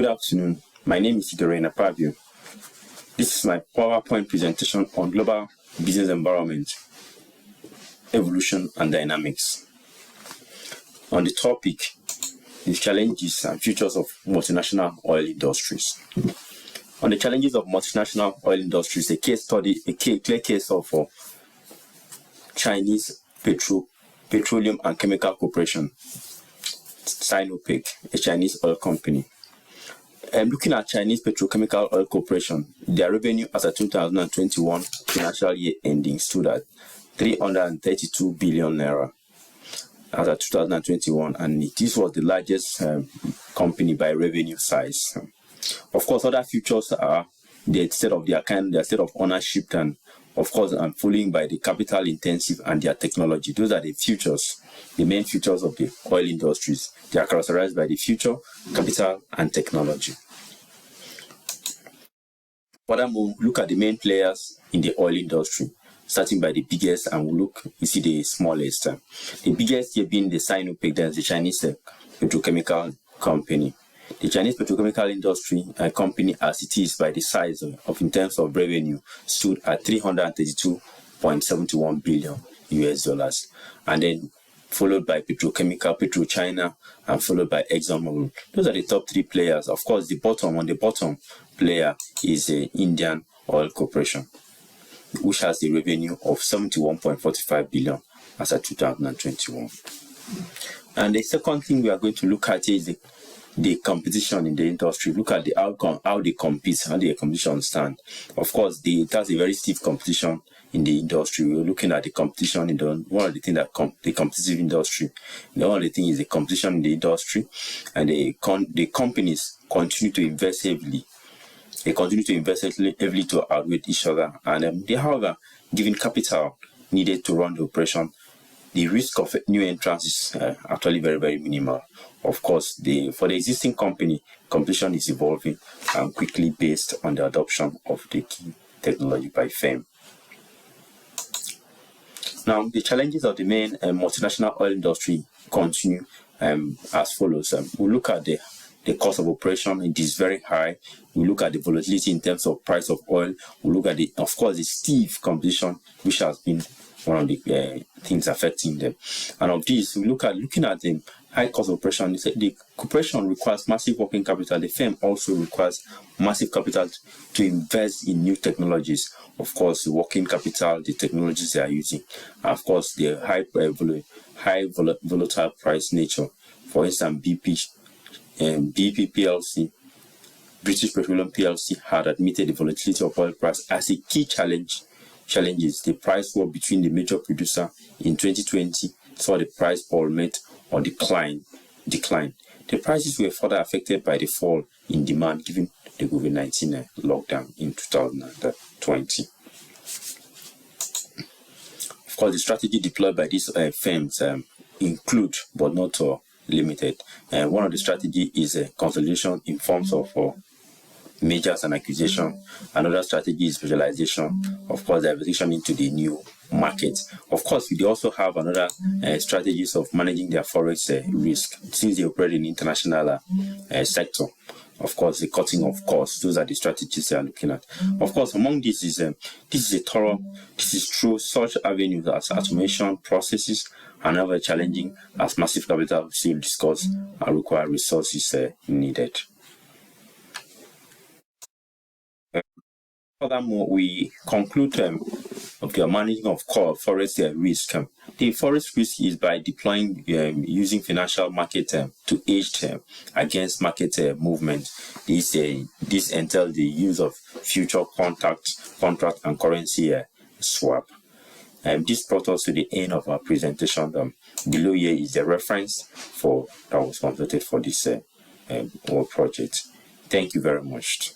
Good afternoon. My name is AKPABIO. This is my PowerPoint presentation on global business environment, evolution and dynamics. On the topic, the challenges and futures of multinational oil industries. On the challenges of multinational oil industries, a case study, a clear case of Chinese Petroleum and Chemical Corporation, Sinopec, a Chinese oil company. Looking at Chinese Petrochemical Oil Corporation, their revenue as of 2021 financial year ending stood at 332 billion naira as of 2021, and this was the largest company by revenue size. Of course, other features are the state of their kind, their state of ownership, and of course, following by the capital intensive and their technology. Those are the features, the main features of the oil industries. They are characterized by the future, capital, and technology. Furthermore, we'll look at the main players in the oil industry, starting by the biggest, and you see the smallest. The biggest here being the Sinopec, that's the Chinese petrochemical company. The Chinese petrochemical industry company, as it is by the size of in terms of revenue, stood at $332.71 billion US, and then followed by PetroChina, and followed by ExxonMobil. Those are the top three players. Of course, the bottom player is Indian Oil Corporation, which has the revenue of $71.45 billion as of 2021. And the second thing we are going to look at is the competition in the industry. Look at the outcome, how they compete, how the competition stand. Of course, that's a very stiff competition in the industry. We're looking at the competition in one of the things that the competitive industry. The only thing is the competition in the industry, and the companies continue to invest heavily. They continue to invest heavily to outweigh each other, and they, however, given capital needed to run the operation, the risk of new entrants is actually very, very minimal. Of course, for the existing company, competition is evolving and quickly based on the adoption of the key technology by firm. Now, the challenges of the main multinational oil industry continue as follows. We look at the cost of operation. It is very high. We look at the volatility in terms of price of oil. We look at of course, the stiff competition, which has been one of the things affecting them. And of this, looking at the high cost of operation. The corporation requires massive working capital. The firm also requires massive capital to invest in new technologies. Of course, the working capital, the technologies they are using, and of course, the high volatile price nature. For instance, BP PLC, British Petroleum PLC, had admitted the volatility of oil price as a key challenges. The price war between the major producer in 2020 saw the price plummet or decline. The prices were further affected by the fall in demand given the COVID-19 lockdown in 2020. Of course, the strategy deployed by these firms include, but not limited. One of the strategy is consolidation in forms of mergers and acquisition. Another strategy is specialization. Of course, diversification into the new market. Of course, we also have another strategies of managing their forex risk since they operate in the international sector. Of course, the cutting of costs. Those are the strategies they are looking at. Of course, among this is through such avenues as automation processes, and other challenging as massive capital still discussed and require resources needed. Furthermore, we conclude of the managing of core forest risk. The forest risk is by deploying using financial market to hedge against market movement. This entails the use of future contract and currency swap. This brought us to the end of our presentation. Below here is the reference that was completed for this project. Thank you very much.